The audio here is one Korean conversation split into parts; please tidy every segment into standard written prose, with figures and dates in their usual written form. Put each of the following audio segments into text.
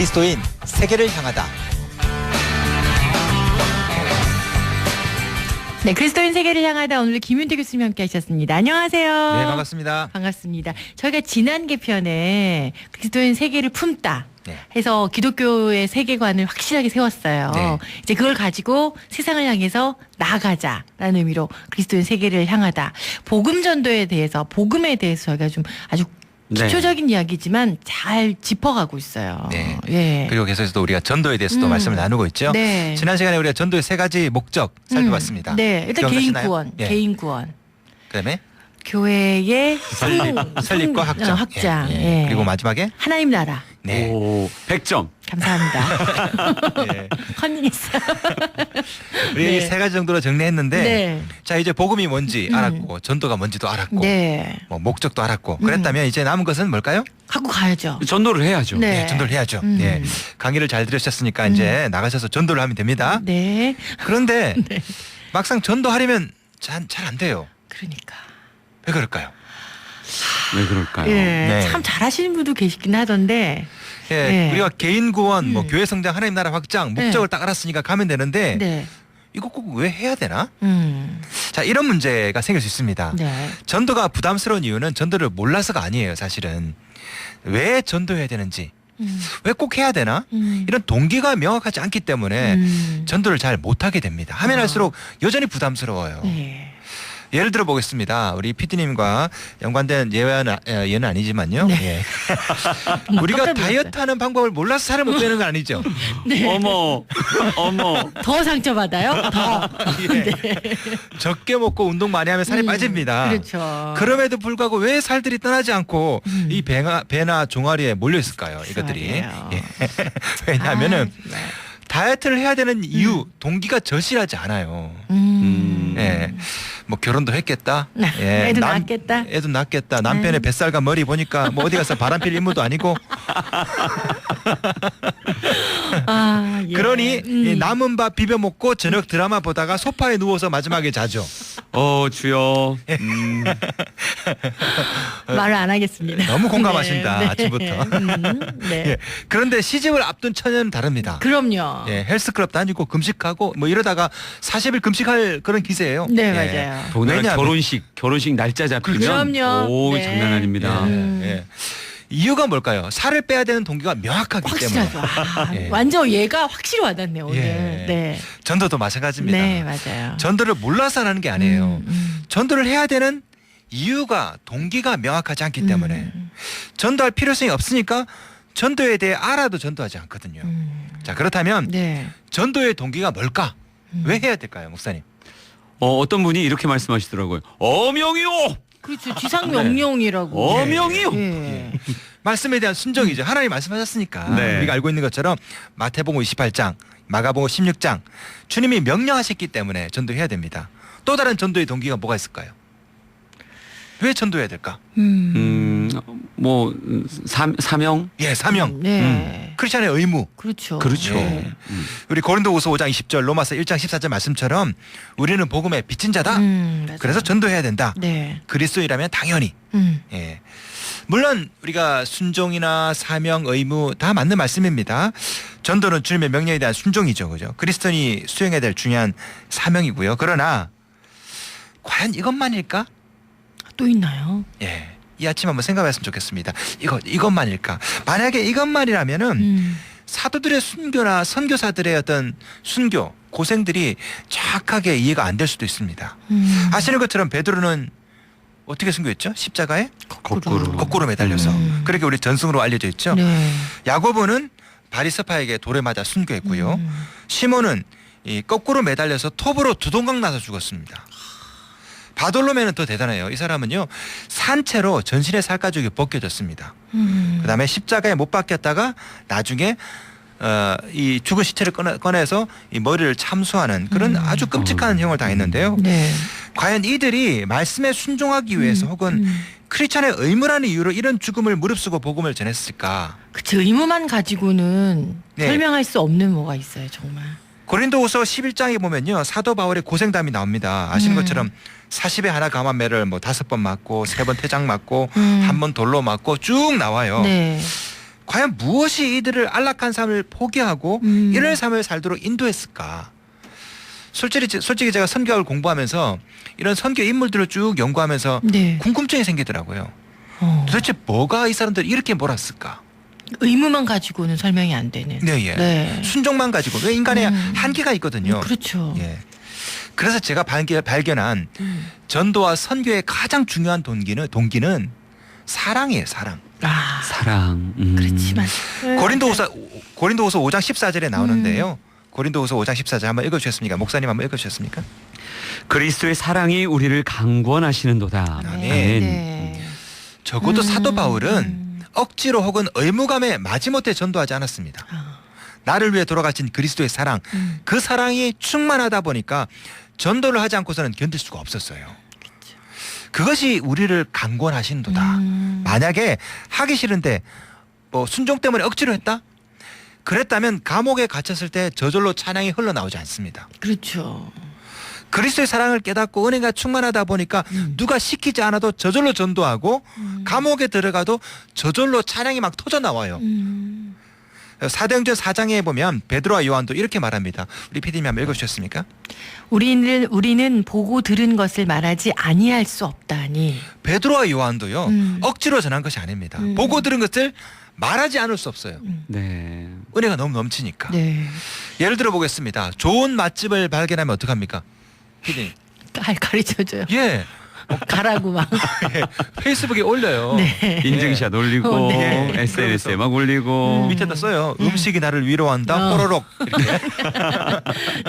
그리스도인 세계를 향하다. 네, 그리스도인 세계를 향하다 오늘 김윤태 교수님 함께 하셨습니다. 안녕하세요. 네, 반갑습니다. 반갑습니다. 저희가 지난 개편에 그리스도인 세계를 품다 네. 해서 기독교의 세계관을 확실하게 세웠어요. 네. 이제 그걸 가지고 세상을 향해서 나아가자라는 의미로 그리스도인 세계를 향하다. 복음 전도에 대해서, 복음에 대해서 저희가 좀 아주 기초적인 이야기지만 잘 짚어가고 있어요. 네. 예. 그리고 계속해서 우리가 전도에 대해서도 말씀을 나누고 있죠. 네. 지난 시간에 우리가 전도의 세 가지 목적 살펴봤습니다. 네, 일단 개인 기억나시나요? 구원, 예. 개인 구원. 그다음에 교회의 설립과 확장. 확장. 예. 예. 그리고 마지막에 하나님 나라. 네. 오, 100점. 감사합니다. 예. 컨닝했어요. 우리 네. 이 세 가지 정도로 정리했는데 네. 자 이제 복음이 뭔지 알았고 전도가 뭔지도 알았고 네. 뭐 목적도 알았고 그랬다면 이제 남은 것은 뭘까요? 갖고 가야죠. 전도를 해야죠. 네. 네, 전도를 해야죠. 네. 강의를 잘 들으셨으니까 이제 나가셔서 전도를 하면 됩니다. 네. 그런데 막상 전도하려면 잘 안 돼요. 그러니까. 왜 그럴까요? 왜 그럴까요? 예. 네. 참 잘하시는 분도 계시긴 하던데. 예, 네. 우리가 개인 구원, 뭐 교회 성장, 하나님 나라 확장 목적을 네. 딱 알았으니까 가면 되는데 네. 이거 꼭 왜 해야 되나? 음. 자, 이런 문제가 생길 수 있습니다. 네. 전도가 부담스러운 이유는 전도를 몰라서가 아니에요, 사실은. 왜 전도해야 되는지, 왜 꼭 해야 되나? 이런 동기가 명확하지 않기 때문에 전도를 잘 못하게 됩니다. 하면 할수록 여전히 부담스러워요. 네. 예를 들어 보겠습니다. 우리 PD님과 연관된 예는 아니지만요. 네. 예. 우리가 깜짝 놀랐어요. 다이어트하는 방법을 몰라서 살을 못 빼는 건 아니죠. 네. 어머, 어머. 더 상처받아요? 더. 예. 적게 먹고 운동 많이 하면 살이 빠집니다. 그렇죠. 그럼에도 불구하고 왜 살들이 떠나지 않고 이 배나 종아리에 몰려 있을까요? 이것들이. 말이에요. 예. 왜냐하면은 아, 정말. 다이어트를 해야 되는 이유, 동기가 절실하지 않아요. 예. 뭐 결혼도 했겠다. 예. 애도 낳았겠다. 애도 낳겠다. 남편의 뱃살과 머리 보니까 뭐 어디 가서 바람필 인물도 아니고. 아, 예. 그러니 이 남은 밥 비벼 먹고 저녁 드라마 보다가 소파에 누워서 마지막에 자죠. 주여. 말을 안 하겠습니다. 너무 공감하신다, 네, 네. 아침부터. 네. 예. 그런데 시집을 앞둔 처녀는 다릅니다. 그럼요. 예, 헬스클럽 다니고 금식하고 뭐 이러다가 40일 금식할 그런 기세예요. 네, 예. 맞아요. 오늘 왜냐하면- 결혼식 날짜 잡히면 그럼요. 오, 네. 장난 아닙니다. 예, 예. 이유가 뭘까요? 살을 빼야 되는 동기가 명확하기 때문에. 확실하죠. 아, 예. 완전 얘가 확실히 와닿네요, 오늘. 예. 네. 전도도 마찬가지입니다. 네, 맞아요. 전도를 몰라서 하는 게 아니에요. 전도를 해야 되는 이유가 동기가 명확하지 않기 때문에 전도할 필요성이 없으니까 전도에 대해 알아도 전도하지 않거든요. 자, 그렇다면 네. 전도의 동기가 뭘까? 왜 해야 될까요, 목사님? 어떤 분이 이렇게 말씀하시더라고요. 어명이요. 그렇죠. 지상 명령이라고. 어명이요. 예. 말씀에 대한 순종이죠. 하나님 말씀하셨으니까. 네. 우리가 알고 있는 것처럼 마태복음 28장, 마가복음 16장 주님이 명령하셨기 때문에 전도해야 됩니다. 또 다른 전도의 동기가 뭐가 있을까요? 왜 전도해야 될까? 뭐 사명. 예, 사명. 네. 크리스천의 의무. 그렇죠. 그렇죠. 네. 우리 고린도후서 5장 20절, 로마서 1장 14절 말씀처럼 우리는 복음의 빚진 자다. 맞아요. 그래서 전도해야 된다. 네. 그리스도인이라면 당연히. 예. 물론 우리가 순종이나 사명, 의무 다 맞는 말씀입니다. 전도는 주님의 명령에 대한 순종이죠. 그죠? 그리스도인이 수행해야 될 중요한 사명이고요. 그러나 과연 이것만일까? 또 있나요? 예. 이 아침 한번 생각했으면 좋겠습니다. 이것만일까? 만약에 이것만이라면은 사도들의 순교나 선교사들의 어떤 순교, 고생들이 정확하게 이해가 안 될 수도 있습니다. 아시는 것처럼 베드로는 어떻게 순교했죠? 십자가에 거꾸로 매달려서. 그렇게 우리 전승으로 알려져 있죠. 네. 야고보는 바리새파에게 돌에 맞아 순교했고요. 시몬은 이 거꾸로 매달려서 톱으로 두동강 나서 죽었습니다. 바돌로메는 더 대단해요. 이 사람은요, 산채로 전신의 살가죽이 벗겨졌습니다. 그다음에 십자가에 못 박혔다가 나중에 이 죽은 시체를 꺼내서 이 머리를 참수하는 그런 아주 끔찍한 형을 당했는데요. 네. 과연 이들이 말씀에 순종하기 위해서 혹은 크리스천의 의무라는 이유로 이런 죽음을 무릅쓰고 복음을 전했을까? 그치, 의무만 가지고는 네. 설명할 수 없는 뭐가 있어요, 정말. 고린도후서 11장에 보면요, 사도 바울의 고생담이 나옵니다. 아시는 것처럼 40에 하나 감한 매를 뭐 5번 맞고 3번 태장 맞고 한 번 돌로 맞고 쭉 나와요. 네. 과연 무엇이 이들을 안락한 삶을 포기하고 이런 삶을 살도록 인도했을까? 솔직히 제가 선교학을 공부하면서 이런 선교 인물들을 쭉 연구하면서 네. 궁금증이 생기더라고요. 도대체 뭐가 이 사람들 이렇게 몰았을까? 의무만 가지고는 설명이 안 되는. 네, 예. 네. 순종만 가지고 왜 인간의 한계가 있거든요. 그렇죠. 예. 그래서 제가 발견한 전도와 선교의 가장 중요한 동기는 사랑이에요, 사랑. 아, 사랑. 그렇지만 고린도후서 5장 14절에 나오는데요. 고린도후서 5장 14절 한번 읽어주셨습니까? 목사님 한번 읽어주셨습니까? 그리스도의 사랑이 우리를 강권하시는도다. 아멘. 네. 적어도 사도 바울은 억지로 혹은 의무감에 마지못해 전도하지 않았습니다. 나를 위해 돌아가신 그리스도의 사랑, 그 사랑이 충만하다 보니까 전도를 하지 않고서는 견딜 수가 없었어요. 그것이 우리를 강권하신도다. 만약에 하기 싫은데 뭐 순종 때문에 억지로 했다? 그랬다면 감옥에 갇혔을 때 저절로 찬양이 흘러나오지 않습니다. 그렇죠. 그리스도의 사랑을 깨닫고 은혜가 충만하다 보니까 누가 시키지 않아도 저절로 전도하고 감옥에 들어가도 저절로 찬양이 막 터져 나와요. 사도행전 4장에 보면 베드로와 요한도 이렇게 말합니다. 우리 PD님 한번 읽어주셨습니까? 우리는 보고 들은 것을 말하지 아니할 수 없다니. 베드로와 요한도요. 억지로 전한 것이 아닙니다. 보고 들은 것을 말하지 않을 수 없어요. 네. 은혜가 너무 넘치니까. 네. 예를 들어 보겠습니다. 좋은 맛집을 발견하면 어떡합니까? PD님. 가르쳐줘요. 예. 가라고 막. 페이스북에 올려요. 네. 인증샷 올리고 네. SNS에 막 올리고 밑에다 써요. 음식이 나를 위로한다. 호로록 이렇게.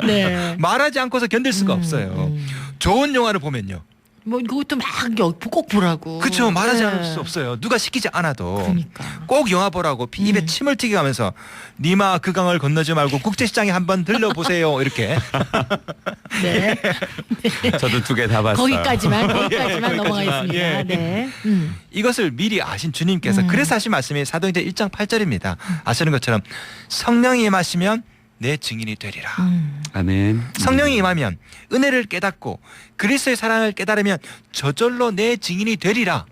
네. 말하지 않고서 견딜 수가 없어요. 좋은 영화를 보면요. 뭐 이것도 막 꼭 보라고. 그렇죠. 말하지 네. 않을 수 없어요. 누가 시키지 않아도. 그러니까. 꼭 영화 보라고 입에 침을 튀게 하면서 니마 그 강을 건너지 말고 국제시장에 한번 들러보세요. 이렇게. 네. 저도 2개 다 봤어요. 거기까지만 거기까지만. 넘어가겠습니다. 예. 네. 이것을 미리 아신 주님께서 그래서 하신 말씀이 사도행전 1장 8절입니다. 아시는 것처럼 성령이 임하시면 내 증인이 되리라. 아멘. 성령이 임하면 은혜를 깨닫고 그리스도의 사랑을 깨달으면 저절로 내 증인이 되리라.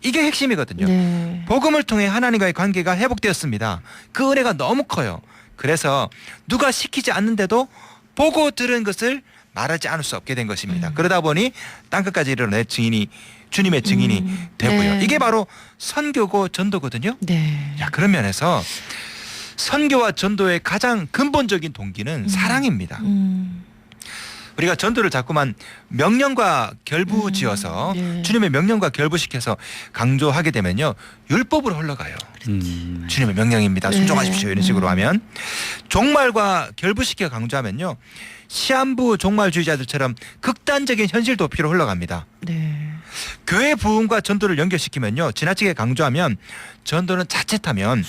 이게 핵심이거든요. 네. 복음을 통해 하나님과의 관계가 회복되었습니다. 그 은혜가 너무 커요. 그래서 누가 시키지 않는데도 보고 들은 것을 말하지 않을 수 없게 된 것입니다. 그러다 보니 땅끝까지 이르러 내 증인이 주님의 증인이 되고요. 네. 이게 바로 선교고 전도거든요. 네. 자, 그런 면에서 선교와 전도의 가장 근본적인 동기는 사랑입니다. 우리가 전도를 자꾸만 명령과 결부지어서 네. 주님의 명령과 결부시켜서 강조하게 되면요. 율법으로 흘러가요. 주님의 명령입니다. 네. 순종하십시오. 이런 식으로 하면 종말과 결부시켜 강조하면요. 시한부 종말주의자들처럼 극단적인 현실 도피로 흘러갑니다. 네. 교회 부흥과 전도를 연결시키면요. 지나치게 강조하면 전도는 자칫하면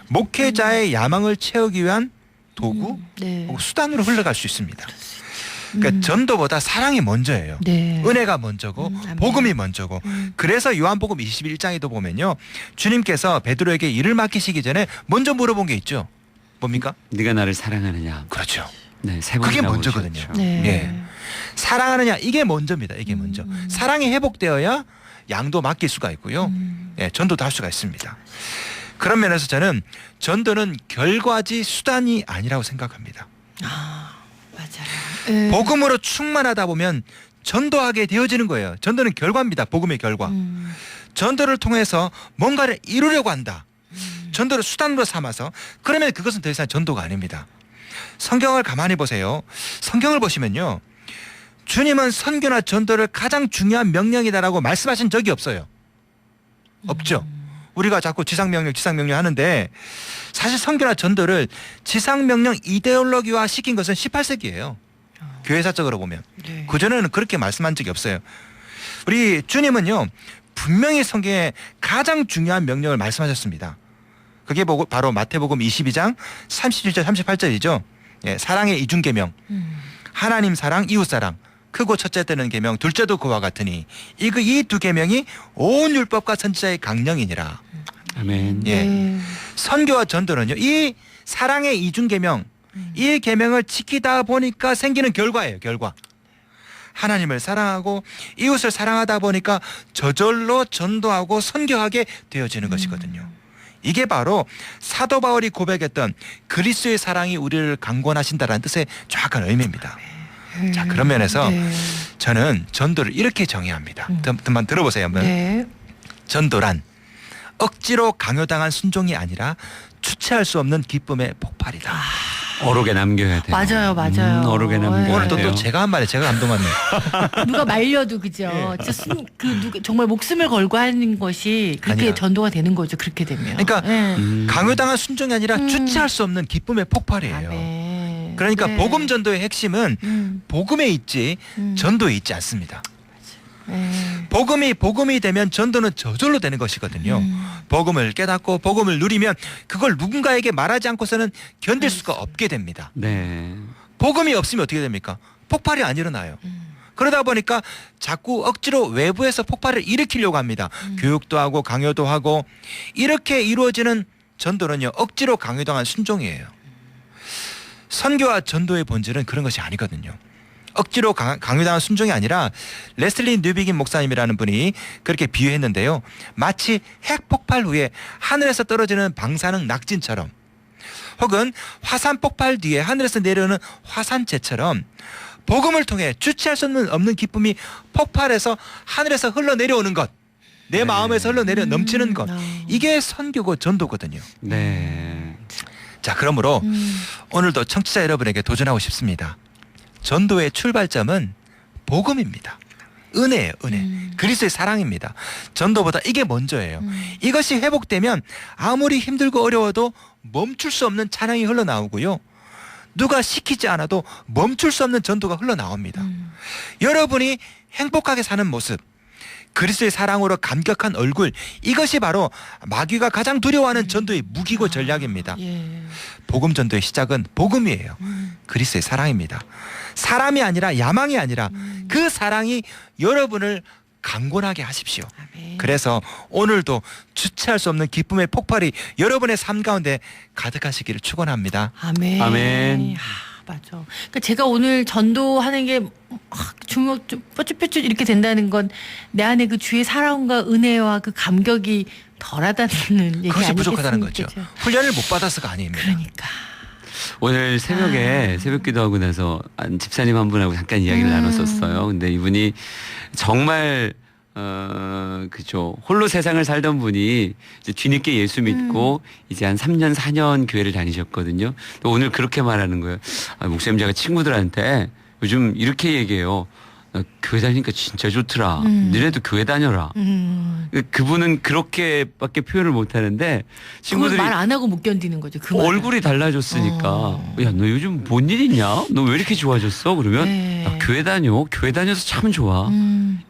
목회자의 야망을 채우기 위한 도구 네. 혹은 수단으로 흘러갈 수 있습니다. 그러니까 전도보다 사랑이 먼저예요. 네. 은혜가 먼저고 아멘. 복음이 먼저고 그래서 요한복음 21장에도 보면요. 주님께서 베드로에게 일을 맡기시기 전에 먼저 물어본 게 있죠. 뭡니까? 네가 나를 사랑하느냐. 그렇죠. 네, 세 그게 번이나 먼저거든요. 보셨죠. 네. 예. 사랑하느냐 이게 먼저입니다. 이게 먼저. 사랑이 회복되어야 양도 맡길 수가 있고요. 예, 전도도 할 수가 있습니다. 그런 면에서 저는 전도는 결과지 수단이 아니라고 생각합니다. 맞아요. 복음으로 충만하다 보면 전도하게 되어지는 거예요. 전도는 결과입니다. 복음의 결과. 전도를 통해서 뭔가를 이루려고 한다. 전도를 수단으로 삼아서 그러면 그것은 더 이상 전도가 아닙니다. 성경을 가만히 보세요. 성경을 보시면요. 주님은 선교나 전도를 가장 중요한 명령이다라고 말씀하신 적이 없어요. 없죠. 우리가 자꾸 지상명령 하는데 사실 선교나 전도를 지상명령 이데올로기화 시킨 것은 18세기예요. 교회사적으로 보면. 네. 그전에는 그렇게 말씀한 적이 없어요. 우리 주님은요. 분명히 성경에 가장 중요한 명령을 말씀하셨습니다. 그게 바로 마태복음 22장 37절 38절이죠. 예, 사랑의 이중계명. 하나님 사랑, 이웃 사랑. 크고 첫째 되는 계명, 둘째도 그와 같으니 이 두 계명이 온 율법과 선지자의 강령이니라. 아멘. 예. 네. 선교와 전도는요. 이 사랑의 이중계명, 이 계명을 지키다 보니까 생기는 결과예요. 결과. 하나님을 사랑하고 이웃을 사랑하다 보니까 저절로 전도하고 선교하게 되어지는 것이거든요. 이게 바로 사도 바울이 고백했던 그리스도의 사랑이 우리를 강권하신다라는 뜻의 정확한 의미입니다. 자, 그런 면에서 네. 저는 전도를 이렇게 정의합니다. 한번 들어보세요. 한번. 네. 전도란 억지로 강요당한 순종이 아니라 주체할 수 없는 기쁨의 폭발이다. 어록에 남겨야 돼요. 맞아요. 어록에 남겨야 오늘 또 돼요. 제가 한 말에 제가 감동받네요. 누가 말려도 그죠. 진짜 정말 목숨을 걸고 하는 것이 그렇게 아니라. 전도가 되는 거죠. 그렇게 되면. 그러니까 네. 강요당한 순종이 아니라 주체할 수 없는 기쁨의 폭발이에요. 네. 그러니까 네. 복음 전도의 핵심은 복음에 있지 전도에 있지 않습니다. 네. 복음이 되면 전도는 저절로 되는 것이거든요. 복음을 깨닫고 복음을 누리면 그걸 누군가에게 말하지 않고서는 견딜 수가 없게 됩니다. 네. 복음이 없으면 어떻게 됩니까? 폭발이 안 일어나요. 그러다 보니까 자꾸 억지로 외부에서 폭발을 일으키려고 합니다. 교육도 하고 강요도 하고 이렇게 이루어지는 전도는요. 억지로 강요당한 순종이에요. 선교와 전도의 본질은 그런 것이 아니거든요. 억지로 강요당한 순종이 아니라 레슬리 뉴비긴 목사님이라는 분이 그렇게 비유했는데요. 마치 핵 폭발 후에 하늘에서 떨어지는 방사능 낙진처럼 혹은 화산 폭발 뒤에 하늘에서 내려오는 화산재처럼 복음을 통해 주체할 수 없는 기쁨이 폭발해서 하늘에서 흘러내려오는 것, 내 마음에서 흘러내려 넘치는 것, 이게 선교고 전도거든요. 네. 자, 그러므로 오늘도 청취자 여러분에게 도전하고 싶습니다. 전도의 출발점은 복음입니다. 은혜예요, 은혜. 그리스도의 사랑입니다. 전도보다 이게 먼저예요. 이것이 회복되면 아무리 힘들고 어려워도 멈출 수 없는 찬양이 흘러나오고요. 누가 시키지 않아도 멈출 수 없는 전도가 흘러나옵니다. 여러분이 행복하게 사는 모습, 그리스도의 사랑으로 감격한 얼굴, 이것이 바로 마귀가 가장 두려워하는 전도의 무기고 전략입니다. 예. 복음 전도의 시작은 복음이에요. 그리스도의 사랑입니다. 사람이 아니라 야망이 아니라 그 사랑이 여러분을 강권하게 하십시오. 아멘. 그래서 오늘도 주체할 수 없는 기쁨의 폭발이 여러분의 삶 가운데 가득하시기를 축원합니다. 아멘. 아멘. 맞아. 그러니까 제가 오늘 전도하는 게 주먹 좀 뾰족뾰족 이렇게 된다는 건 내 안에 그 주의 사랑과 은혜와 그 감격이 덜하다는 얘기 그것이 아니겠습니까? 부족하다는 거죠. 훈련을 못 받아서가 아닙니다. 그러니까. 오늘 새벽에 새벽 기도하고 나서 집사님 한 분하고 잠깐 이야기를 나눴었어요. 근데 이분이 정말 그죠. 홀로 세상을 살던 분이 이제 뒤늦게 예수 믿고 이제 한 3년, 4년 교회를 다니셨거든요. 또 오늘 그렇게 말하는 거예요. 목사님 제가 친구들한테 요즘 이렇게 얘기해요. 교회 다니니까 진짜 좋더라. 너네도 교회 다녀라. 그분은 그렇게밖에 표현을 못 하는데 친구들이 말 안 하고 못 견디는 거죠. 그 말은. 얼굴이 달라졌으니까 야, 너 요즘 뭔 일 있냐? 너 왜 이렇게 좋아졌어? 그러면 네. 야, 교회 다녀. 교회 다녀서 참 좋아.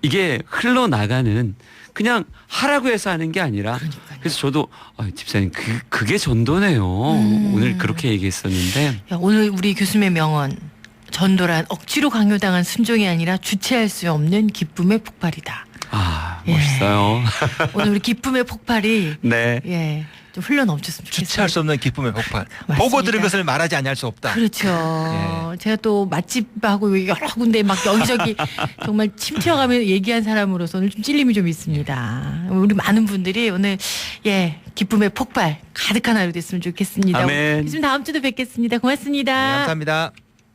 이게 흘러나가는 그냥 하라고 해서 하는 게 아니라 그래서 저도 집사님 그게 전도네요. 오늘 그렇게 얘기했었는데 야, 오늘 우리 교수님의 명언. 전도란 억지로 강요당한 순종이 아니라 주체할 수 없는 기쁨의 폭발이다. 멋있어요. 오늘 우리 기쁨의 폭발이 네. 예, 좀 흘러 넘쳤으면 좋겠습니다. 주체할 수 없는 기쁨의 폭발. 맞습니다. 보고 들은 것을 말하지 않을 수 없다. 그렇죠. 예. 제가 또 맛집하고 여러 군데 막 여기저기 정말 침 튀어가며 얘기한 사람으로서 오늘 좀 찔림이 좀 있습니다. 우리 많은 분들이 오늘 기쁨의 폭발 가득한 하루 됐으면 좋겠습니다. 아멘. 교수님 다음 주도 뵙겠습니다. 고맙습니다. 네, 감사합니다.